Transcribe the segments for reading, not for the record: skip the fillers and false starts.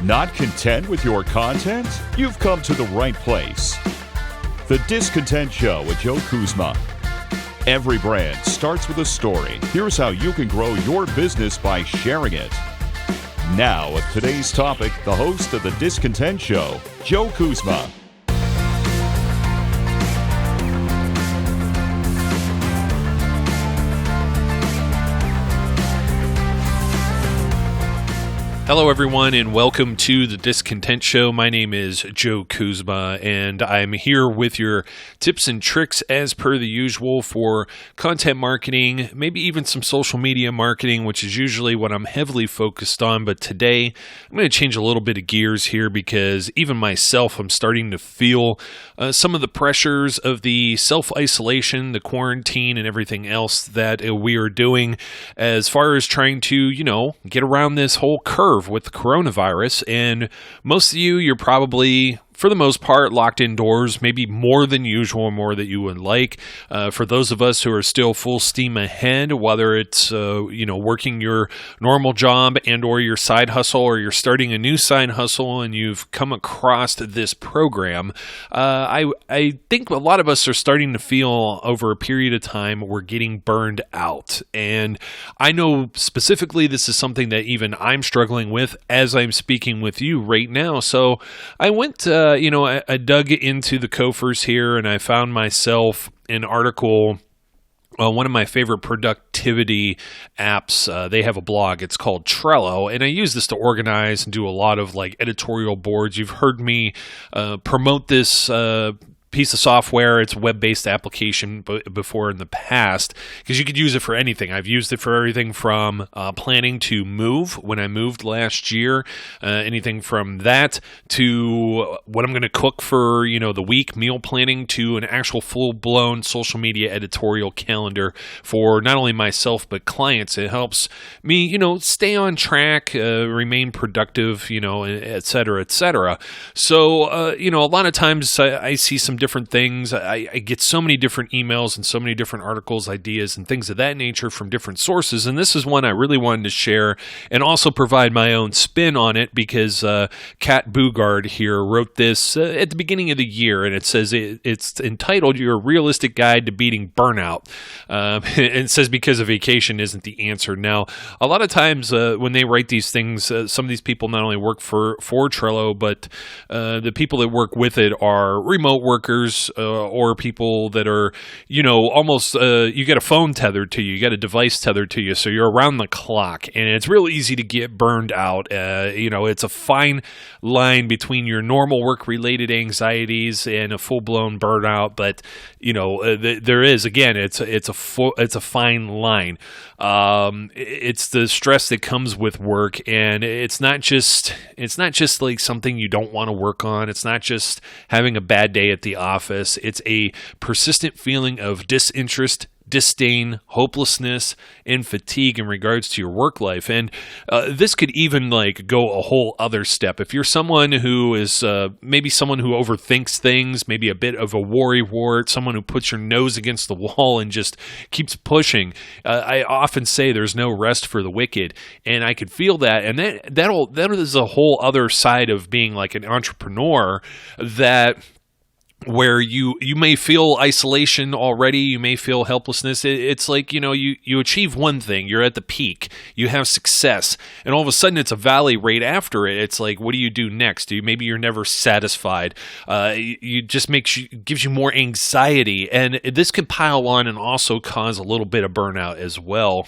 Not content with your content? You've come to the right place. The Discontent Show with Joe Kuzma. Every brand starts with a story. Here's how you can grow your business by sharing it. Now, with today's topic, the host of The Discontent Show, Joe Kuzma. Hello, everyone, and welcome to The Discontent Show. My name is Joe Kuzma, and I'm here with your tips and tricks as per the usual for content marketing, maybe even some social media marketing, which is usually what I'm heavily focused on. But today, I'm going to change a little bit of gears here because even myself, I'm starting to feel some of the pressures of the self-isolation, the quarantine, and everything else that we are doing as far as trying to, get around this whole curve with the coronavirus. And most of you're probably, for the most part, locked indoors, maybe more than usual, more than you would like. For those of us who are still full steam ahead, whether it's, working your normal job and or your side hustle, or you're starting a new side hustle and you've come across this program, I think a lot of us are starting to feel over a period of time we're getting burned out. And I know specifically this is something that even I'm struggling with as I'm speaking with you right now. So I went I dug into the Koffers here and I found myself an article. One of my favorite productivity apps, they have a blog. It's called Trello, and I use this to organize and do a lot of editorial boards. You've heard me promote this piece of software. It's a web-based application before in the past because you could use it for anything. I've used it for everything from planning to move when I moved last year, anything from that to what I'm going to cook for, the week, meal planning, to an actual full-blown social media editorial calendar for not only myself but clients. It helps me, stay on track, remain productive, et cetera, et cetera. So, a lot of times I see some different things. I get so many different emails and so many different articles, ideas, and things of that nature from different sources. And this is one I really wanted to share and also provide my own spin on it because Kat Bugard here wrote this at the beginning of the year, and it says it's entitled "Your Realistic Guide to Beating Burnout." And it says because a vacation isn't the answer. Now, a lot of times when they write these things, some of these people not only work for Trello, but the people that work with it are remote workers or people that are, almost, you get a phone tethered to you, you got a device tethered to you, so you're around the clock, and it's real easy to get burned out. It's a fine line between your normal work-related anxieties and a full-blown burnout, but, there is, again, it's a fine line. It's the stress that comes with work, and it's not just like something you don't want to work on. It's not just having a bad day at the office. It's a persistent feeling of disinterest, disdain, hopelessness, and fatigue in regards to your work life. And this could even go a whole other step. If you're someone who is maybe someone who overthinks things, maybe a bit of a worrywart, someone who puts your nose against the wall and just keeps pushing, I often say there's no rest for the wicked, and I could feel that. And that is a whole other side of being like an entrepreneur where you may feel isolation already, you may feel helplessness. It's like, you achieve one thing, you're at the peak, you have success, and all of a sudden it's a valley right after it. It's like, what do you do next? Maybe you're never satisfied. You just gives you more anxiety, and this can pile on and also cause a little bit of burnout as well.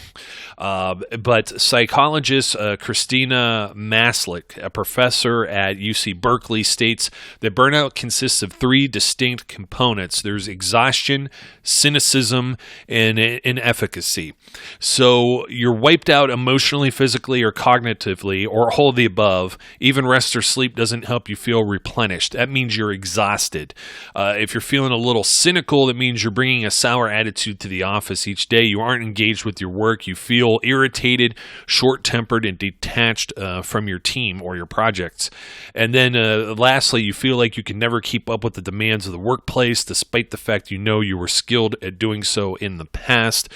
But psychologist Christina Maslick, a professor at UC Berkeley, states that burnout consists of three distinct components. There's exhaustion, cynicism, and inefficacy. So you're wiped out emotionally, physically, or cognitively, or all of the above. Even rest or sleep doesn't help you feel replenished. That means you're exhausted. If you're feeling a little cynical, that means you're bringing a sour attitude to the office each day. You aren't engaged with your work. You feel irritated, short-tempered, and detached from your team or your projects. And then lastly, you feel like you can never keep up with the demands of the workplace, despite the fact you were skilled at doing so in the past.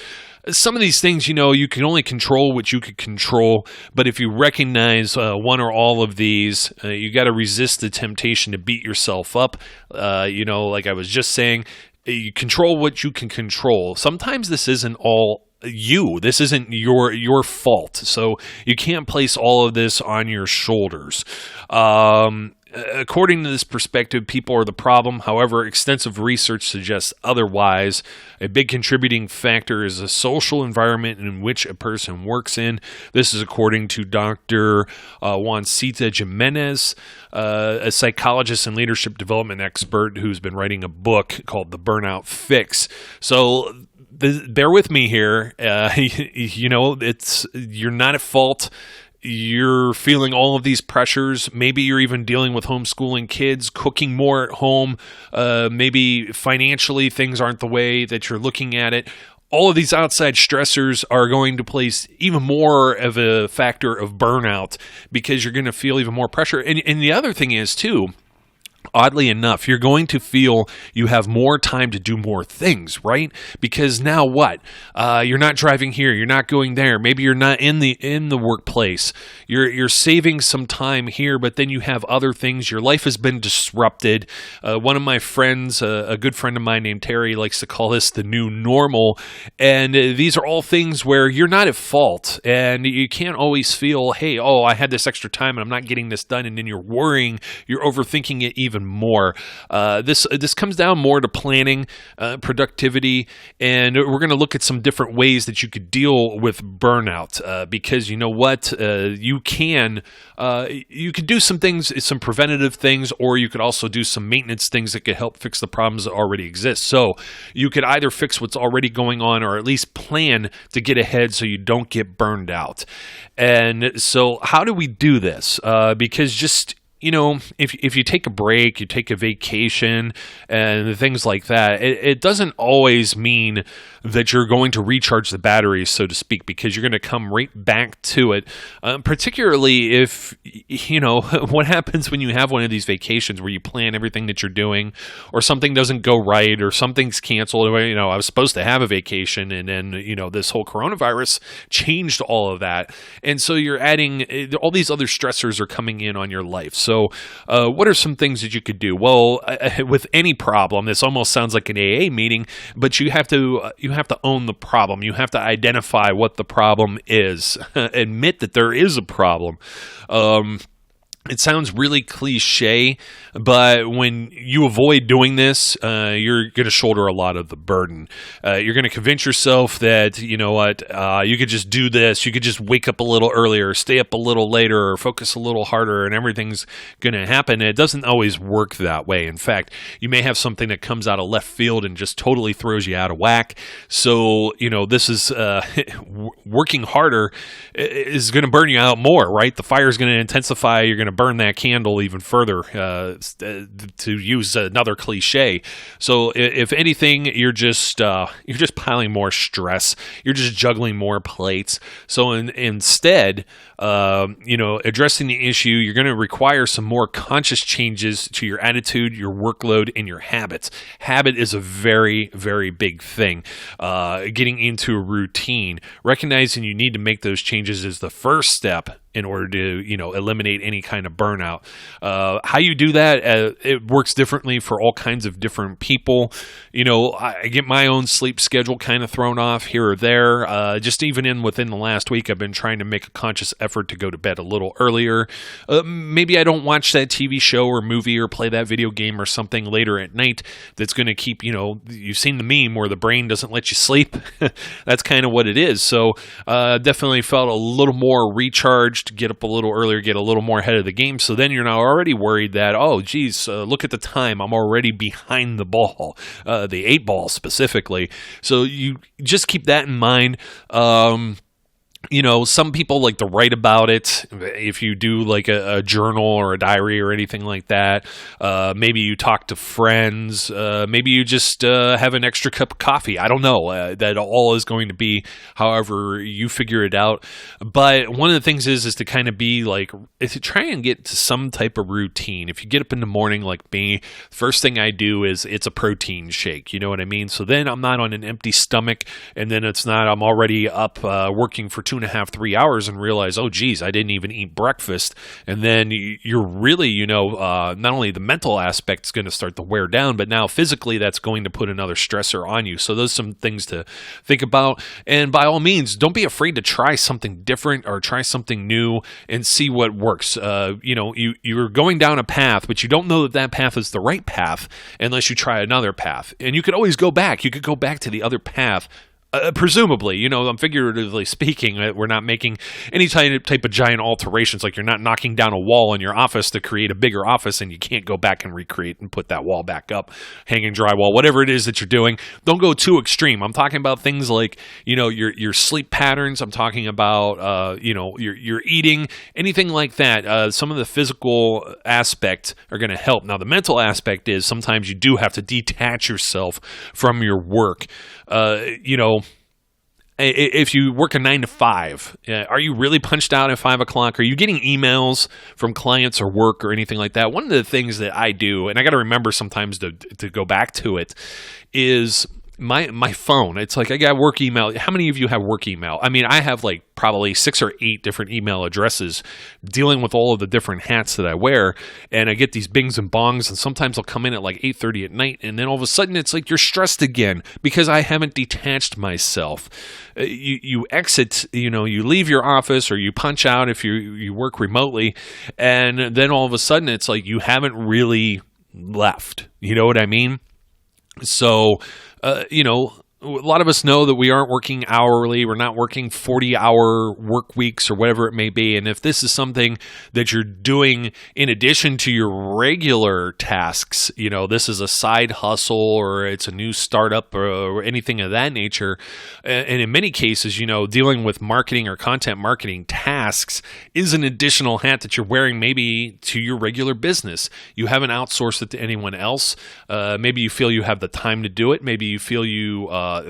some of these things, you can only control what you can control. But if you recognize one or all of these, you got to resist the temptation to beat yourself up. Like I was just saying, you control what you can control. Sometimes this isn't all you. This isn't your fault. So you can't place all of this on your shoulders. According to this perspective, people are the problem. However, extensive research suggests otherwise. A big contributing factor is the social environment in which a person works in. This is according to Dr. Juancita Jimenez, a psychologist and leadership development expert who's been writing a book called The Burnout Fix. So bear with me here. You're not at fault. You're feeling all of these pressures. Maybe you're even dealing with homeschooling kids, cooking more at home. Maybe financially things aren't the way that you're looking at it. All of these outside stressors are going to place even more of a factor of burnout because you're going to feel even more pressure. And the other thing is, too, oddly enough, you're going to feel you have more time to do more things, right? Because now what? You're not driving here. You're not going there. Maybe you're not in the workplace. You're saving some time here, but then you have other things. Your life has been disrupted. One of my friends, a good friend of mine named Terry, likes to call this the new normal. And these are all things where you're not at fault. And you can't always feel, hey, I had this extra time and I'm not getting this done. And then you're worrying, you're overthinking it even more. This comes down more to planning, productivity, and we're going to look at some different ways that you could deal with burnout. Because you know what, you can do some things, some preventative things, or you could also do some maintenance things that could help fix the problems that already exist. So you could either fix what's already going on, or at least plan to get ahead so you don't get burned out. And so, how do we do this? Because just if you take a break, you take a vacation, and things like that, it doesn't always mean that you're going to recharge the batteries, so to speak, because you're going to come right back to it. Particularly if, what happens when you have one of these vacations where you plan everything that you're doing, or something doesn't go right, or something's canceled. I was supposed to have a vacation, and then, this whole coronavirus changed all of that. And so you're adding, all these other stressors are coming in on your life. So what are some things that you could do? Well, with any problem, this almost sounds like an AA meeting, but you have to own the problem. You have to identify what the problem is. Admit that there is a problem. It sounds really cliche, but when you avoid doing this, you're going to shoulder a lot of the burden. You're going to convince yourself that, you could just do this. You could just wake up a little earlier, stay up a little later, or focus a little harder, and everything's going to happen. It doesn't always work that way. In fact, you may have something that comes out of left field and just totally throws you out of whack. So, this is working harder is going to burn you out more, right? The fire is going to intensify. You're going to burn that candle even further, to use another cliche. So if anything, you're just piling more stress. You're just juggling more plates. So instead, addressing the issue, you're going to require some more conscious changes to your attitude, your workload, and your habits. Habit is a very, very big thing. Getting into a routine, recognizing you need to make those changes is the first step in order to, eliminate any kind of burnout. How you do that, it works differently for all kinds of different people. I get my own sleep schedule kind of thrown off here or there. Just even within the last week, I've been trying to make a conscious effort to go to bed a little earlier. Maybe I don't watch that TV show or movie or play that video game or something later at night that's going to keep, you've seen the meme where the brain doesn't let you sleep. That's kind of what it is. So definitely felt a little more recharged, get up a little earlier, get a little more ahead of the game. So then you're now already worried that, look at the time. I'm already behind the ball, the 8 ball specifically. So you just keep that in mind. some people like to write about it. If you do like a journal or a diary or anything like that, maybe you talk to friends, maybe you just have an extra cup of coffee. I don't know. That all is going to be however you figure it out. But one of the things is to kind of be like, if you try and get to some type of routine. If you get up in the morning like me, first thing I do is it's a protein shake. You know what I mean? So then I'm not on an empty stomach, and then I'm already up working for 2.5, 3 hours and realize, oh, geez, I didn't even eat breakfast. And then you're really, not only the mental aspect is going to start to wear down, but now physically that's going to put another stressor on you. So those are some things to think about. And by all means, don't be afraid to try something different or try something new and see what works. You're going down a path, but you don't know that path is the right path unless you try another path. And you could always go back. You could go back to the other path. Presumably, I'm figuratively speaking, we're not making any type of giant alterations. Like you're not knocking down a wall in your office to create a bigger office and you can't go back and recreate and put that wall back up, hanging drywall, whatever it is that you're doing. Don't go too extreme. I'm talking about things like, your sleep patterns. I'm talking about, your eating, anything like that. Some of the physical aspects are going to help. Now, the mental aspect is sometimes you do have to detach yourself from your work. If you work a 9 to 5, are you really punched out at 5 o'clock? Are you getting emails from clients or work or anything like that? One of the things that I do, and I got to remember sometimes to go back to it, is my phone. It's like I got work email. How many of you have work email? I mean, I have like probably 6 or 8 different email addresses dealing with all of the different hats that I wear. And I get these bings and bongs, and sometimes I'll come in at like 8:30 at night. And then all of a sudden it's like you're stressed again because I haven't detached myself. You exit, you leave your office or you punch out if you work remotely. And then all of a sudden it's like you haven't really left. You know what I mean? So, a lot of us know that we aren't working hourly. We're not working 40-hour work weeks or whatever it may be. And if this is something that you're doing in addition to your regular tasks, this is a side hustle or it's a new startup or anything of that nature. And in many cases, dealing with marketing or content marketing tasks is an additional hat that you're wearing maybe to your regular business. You haven't outsourced it to anyone else. Maybe you feel you have the time to do it. Maybe you feel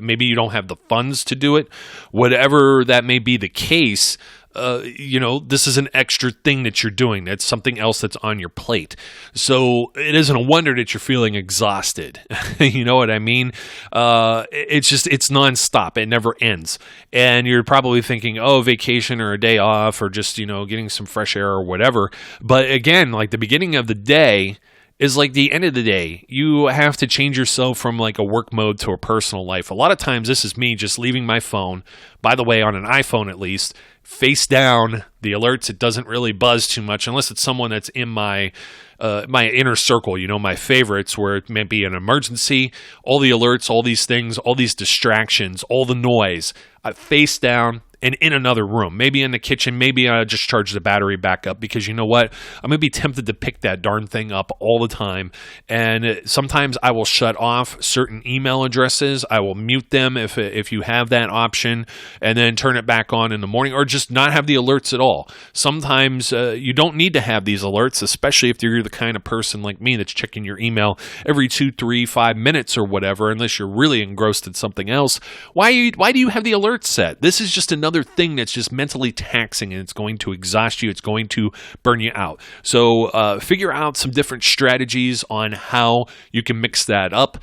maybe you don't have the funds to do it. Whatever that may be the case, this is an extra thing that you're doing. That's something else that's on your plate. So it isn't a wonder that you're feeling exhausted. You know what I mean? It's nonstop. It never ends. And you're probably thinking, oh, vacation or a day off or just, getting some fresh air or whatever. But again, like the beginning of the day is like the end of the day. You have to change yourself from like a work mode to a personal life. A lot of times this is me just leaving my phone, by the way, on an iPhone at least, face down, the alerts. It doesn't really buzz too much unless it's someone that's in my inner circle, my favorites, where it may be an emergency, all the alerts, all these things, all these distractions, all the noise, face down and in another room, maybe in the kitchen, maybe I just charge the battery back up because you know what? I'm going to be tempted to pick that darn thing up all the time. And sometimes I will shut off certain email addresses. I will mute them if you have that option and then turn it back on in the morning or just not have the alerts at all. Sometimes you don't need to have these alerts, especially if you're the kind of person like me that's checking your email every 2, 3, 5 minutes or whatever, unless you're really engrossed in something else. Why do you have the alerts set? This is just another thing that's just mentally taxing and it's going to exhaust you. It's going to burn you out. So figure out some different strategies on how you can mix that up.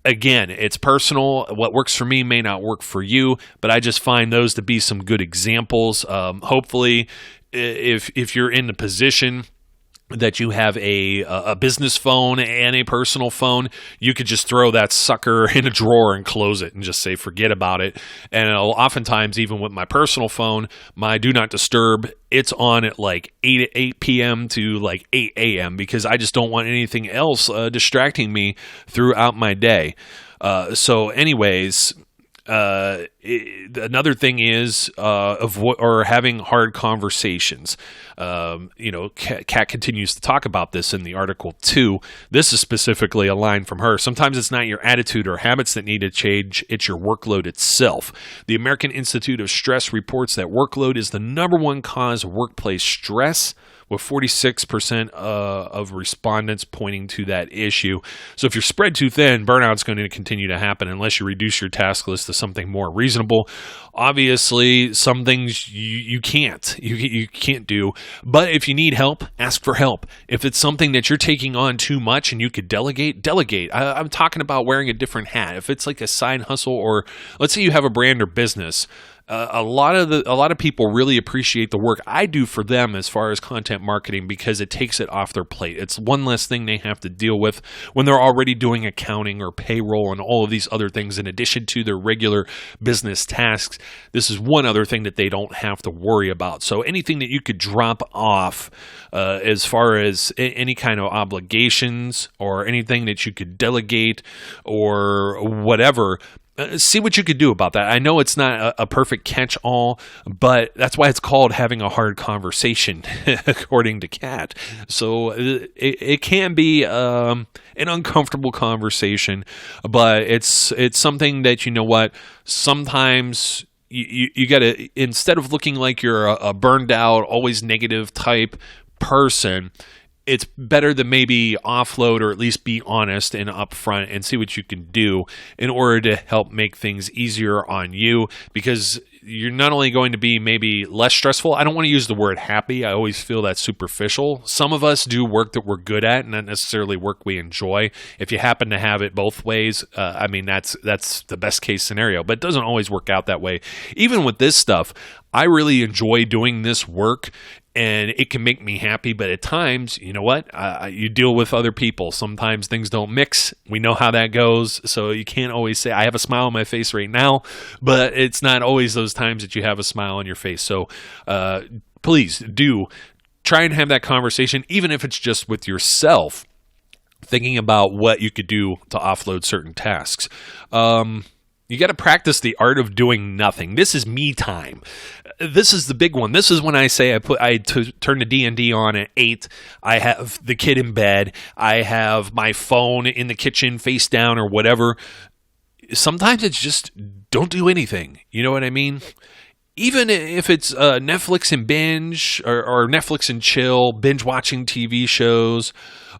Again, it's personal. What works for me may not work for you, but I just find those to be some good examples. Hopefully, if you're in the position that you have a business phone and a personal phone, you could just throw that sucker in a drawer and close it and just say forget about it. And oftentimes, even with my personal phone, my do not disturb, it's on at like 8 p.m. to like 8 a.m. because I just don't want anything else distracting me throughout my day. So anyways, Another thing is or having hard conversations. Kat continues to talk about this in the article too. This is specifically a line from her. Sometimes it's not your attitude or habits that need to change, it's your workload itself. The American Institute of Stress reports that workload is the number one cause of workplace stress, with 46% of respondents pointing to that issue. So if you're spread too thin, burnout's going to continue to happen unless you reduce your task list to something more reasonable. Obviously, some things you can't do, but if you need help, ask for help. If it's something that you're taking on too much and you could delegate. I'm talking about wearing a different hat. If it's like a side hustle, or let's say you have a brand or business, a lot of people really appreciate the work I do for them as far as content marketing, because it takes it off their plate. It's one less thing they have to deal with when they're already doing accounting or payroll and all of these other things in addition to their regular business tasks. This is one other thing that they don't have to worry about. So anything that you could drop off as far as any kind of obligations or anything that you could delegate or whatever, see what you could do about that. I know it's not a perfect catch-all, but that's why it's called having a hard conversation, according to Kat. So it can be an uncomfortable conversation, but it's something that, you know what, sometimes you got to, instead of looking like you're a burned out, always negative type person, it's better to maybe offload or at least be honest and upfront and see what you can do in order to help make things easier on you, because you're not only going to be maybe less stressful. I don't want to use the word happy. I always feel that's superficial. Some of us do work that we're good at, not necessarily work we enjoy. If you happen to have it both ways, that's the best case scenario, but it doesn't always work out that way. Even with this stuff, I really enjoy doing this work, and it can make me happy, but at times, you know what? You deal with other people. Sometimes things don't mix. We know how that goes, so you can't always say, I have a smile on my face right now, but it's not always those times that you have a smile on your face. So please do try and have that conversation, even if it's just with yourself, thinking about what you could do to offload certain tasks. You got to practice the art of doing nothing. This is me time. This is the big one. This is when I say I turn the D&D on at 8. I have the kid in bed. I have my phone in the kitchen face down or whatever. Sometimes it's just don't do anything. You know what I mean? Even if it's Netflix and binge or Netflix and chill, binge watching TV shows,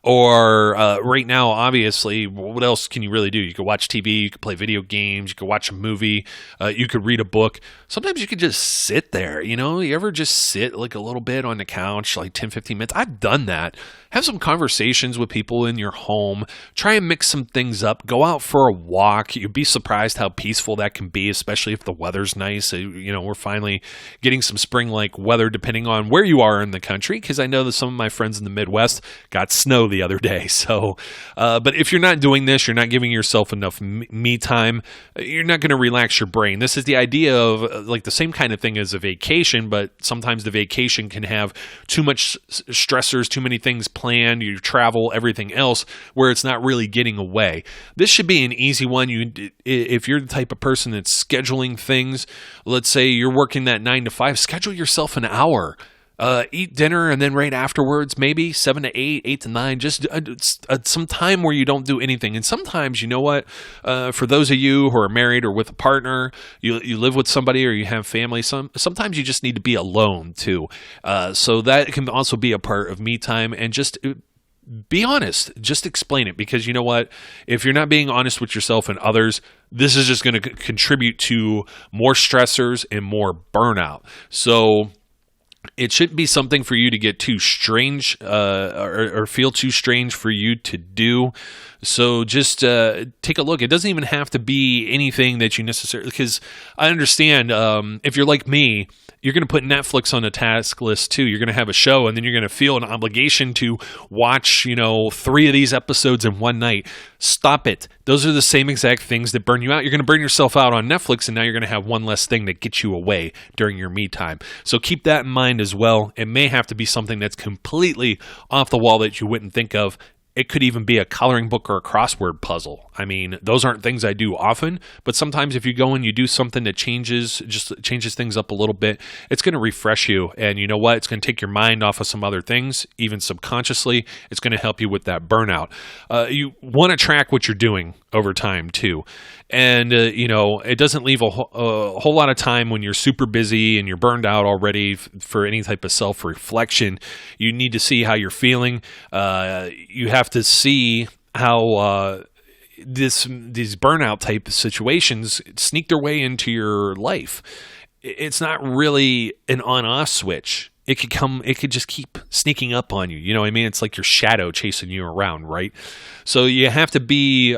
or right now, obviously, what else can you really do? You could watch TV, you could play video games, you could watch a movie, you could read a book. Sometimes you could just sit there, you know? You ever just sit like a little bit on the couch, like 10, 15 minutes? I've done that. Have some conversations with people in your home. Try and mix some things up. Go out for a walk. You'd be surprised how peaceful that can be, especially if the weather's nice. You know, we're finally getting some spring-like weather depending on where you are in the country, because I know that some of my friends in the Midwest got snow the other day. So, but if you're not doing this, you're not giving yourself enough me time, you're not going to relax your brain. This is the idea of like the same kind of thing as a vacation, but sometimes the vacation can have too much stressors, too many things planned, you travel, everything else, where it's not really getting away. This should be an easy one. If you're the type of person that's scheduling things, let's say you're working that 9 to 5, schedule yourself an hour. Eat dinner, and then right afterwards, maybe 7 to 8, 8 to 9, just some time where you don't do anything. And sometimes, you know what, for those of you who are married or with a partner, you live with somebody or you have family, sometimes you just need to be alone too. So that can also be a part of me time, and just be honest. Just explain it, because you know what, if you're not being honest with yourself and others, this is just going to contribute to more stressors and more burnout. So it shouldn't be something for you to get too strange or feel too strange for you to do. So just take a look. It doesn't even have to be anything that you necessarily, because I understand if you're like me, you're going to put Netflix on a task list too. You're going to have a show, and then you're going to feel an obligation to watch, 3 of these episodes in one night. Stop it. Those are the same exact things that burn you out. You're going to burn yourself out on Netflix, and now you're going to have one less thing that gets you away during your me time. So keep that in mind as well. It may have to be something that's completely off the wall that you wouldn't think of It could even be a coloring book or a crossword puzzle. I mean, those aren't things I do often, but sometimes if you go and you do something that changes things up a little bit, it's going to refresh you. And you know what? It's going to take your mind off of some other things, even subconsciously. It's going to help you with that burnout. You want to track what you're doing over time too. And, it doesn't leave a whole lot of time when you're super busy and you're burned out already for any type of self-reflection. You need to see how you're feeling. You have to see how these burnout type of situations sneak their way into your life. It's not really an on-off switch. It could just keep sneaking up on you. You know what I mean? It's like your shadow chasing you around, right? So you have to be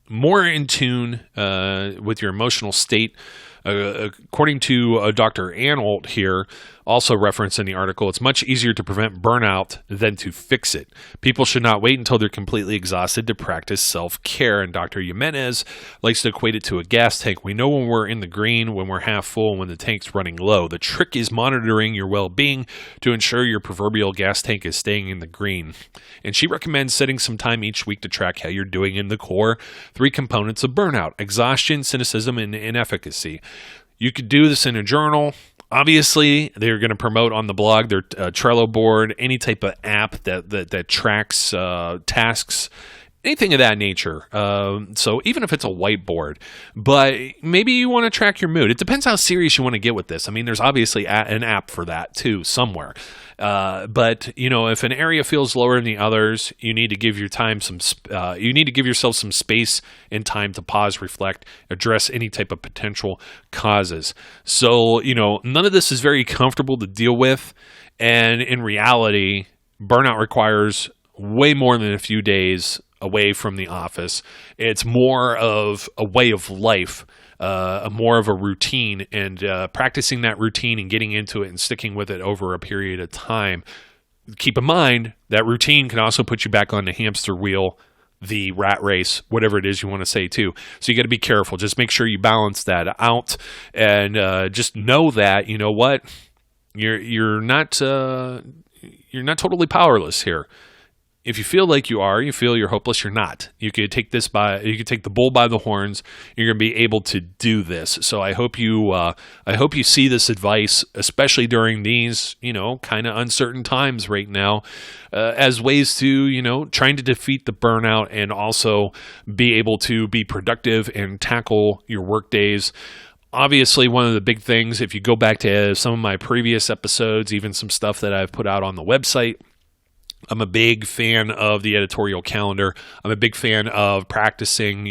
more in tune with your emotional state. According to Dr. Anholt here, also referenced in the article, it's much easier to prevent burnout than to fix it. People should not wait until they're completely exhausted to practice self-care. And Dr. Jimenez likes to equate it to a gas tank. We know when we're in the green, when we're half full, and when the tank's running low. The trick is monitoring your well-being to ensure your proverbial gas tank is staying in the green. And she recommends setting some time each week to track how you're doing in the core 3 components of burnout: exhaustion, cynicism, and inefficacy. You could do this in a journal. Obviously, they're going to promote on the blog their Trello board, any type of app that tracks tasks, anything of that nature. So even if it's a whiteboard, but maybe you want to track your mood. It depends how serious you want to get with this. I mean, there's obviously an app for that too somewhere. But if an area feels lower than the others, you need to give yourself some space and time to pause, reflect, address any type of potential causes. So, none of this is very comfortable to deal with. And in reality, burnout requires way more than a few days away from the office. It's more of a way of life. More of a routine, and practicing that routine and getting into it and sticking with it over a period of time. Keep in mind that routine can also put you back on the hamster wheel, the rat race, whatever it is you want to say too. So you got to be careful. Just make sure you balance that out, and just know that you're not totally powerless here. If you feel like you feel you're hopeless, you're not. You could take the bull by the horns. You're going to be able to do this. So I hope you see this advice, especially during these, kind of uncertain times right now, as ways to, trying to defeat the burnout and also be able to be productive and tackle your work days. Obviously, one of the big things, if you go back to some of my previous episodes, even some stuff that I've put out on the website, I'm a big fan of the editorial calendar. I'm a big fan of practicing,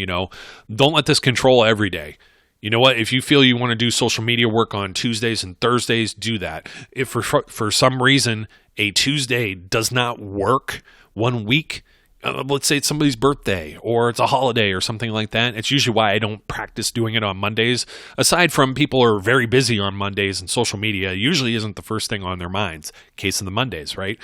don't let this control every day. You know what? If you feel you want to do social media work on Tuesdays and Thursdays, do that. If for some reason a Tuesday does not work one week, let's say it's somebody's birthday or it's a holiday or something like that, it's usually why I don't practice doing it on Mondays. Aside from people are very busy on Mondays, and social media usually isn't the first thing on their minds. Case of the Mondays, right?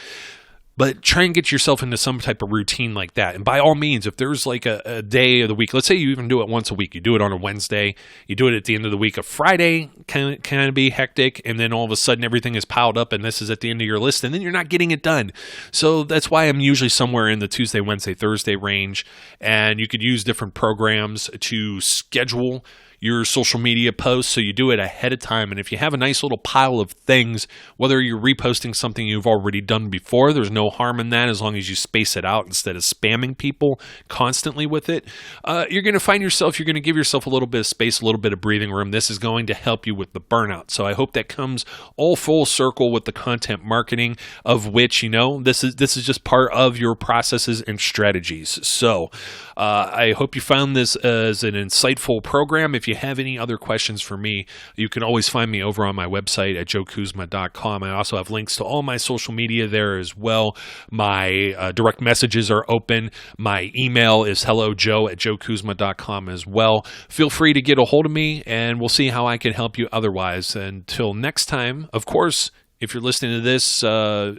But try and get yourself into some type of routine like that. And by all means, if there's like a day of the week, let's say you even do it once a week. You do it on a Wednesday. You do it at the end of the week. A Friday can of be hectic. And then all of a sudden everything is piled up and this is at the end of your list. And then you're not getting it done. So that's why I'm usually somewhere in the Tuesday, Wednesday, Thursday range. And you could use different programs to schedule your social media posts, so you do it ahead of time. And if you have a nice little pile of things, whether you're reposting something you've already done before, there's no harm in that as long as you space it out instead of spamming people constantly with it. You're going to give yourself a little bit of space, a little bit of breathing room. This is going to help you with the burnout. So I hope that comes all full circle with the content marketing, of which, this is just part of your processes and strategies. So I hope you found this as an insightful program. If you have any other questions for me, you can always find me over on my website at joekuzma.com. I also have links to all my social media there as well. My direct messages are open. My email is hellojoe@joekuzma.com as well. Feel free to get a hold of me, and we'll see how I can help you otherwise. Until next time, of course, if you're listening to this,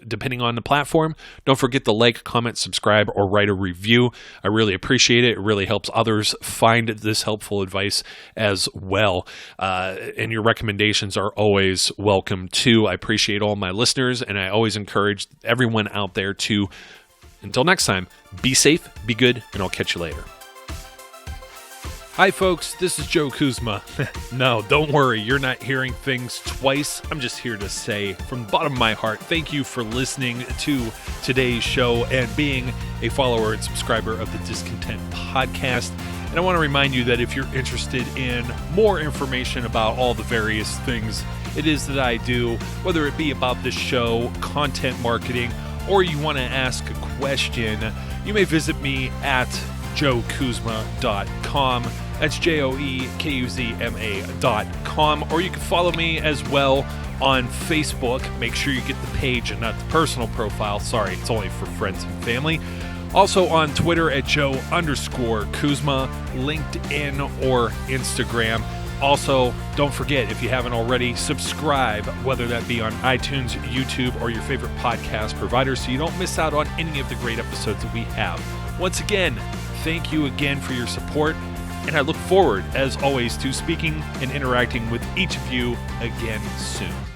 depending on the platform, don't forget to like, comment, subscribe, or write a review. I really appreciate it. It really helps others find this helpful advice as well. And your recommendations are always welcome too. I appreciate all my listeners, and I always encourage everyone out there to Until next time, be safe, be good, and I'll catch you later. Hi folks, this is Joe Kuzma. No, don't worry, you're not hearing things twice. I'm just here to say from the bottom of my heart, thank you for listening to today's show and being a follower and subscriber of the Discontent Podcast. And I want to remind you that if you're interested in more information about all the various things it is that I do, whether it be about this show, content marketing, or you want to ask a question, you may visit me at joekuzma.com. That's JOEKUZMA.com. Or you can follow me as well on Facebook. Make sure you get the page and not the personal profile. Sorry, it's only for friends and family. Also on Twitter at Joe_Kuzma, LinkedIn or Instagram. Also, don't forget, if you haven't already, subscribe, whether that be on iTunes, YouTube, or your favorite podcast provider, so you don't miss out on any of the great episodes that we have. Once again, thank you again for your support, and I look forward, as always, to speaking and interacting with each of you again soon.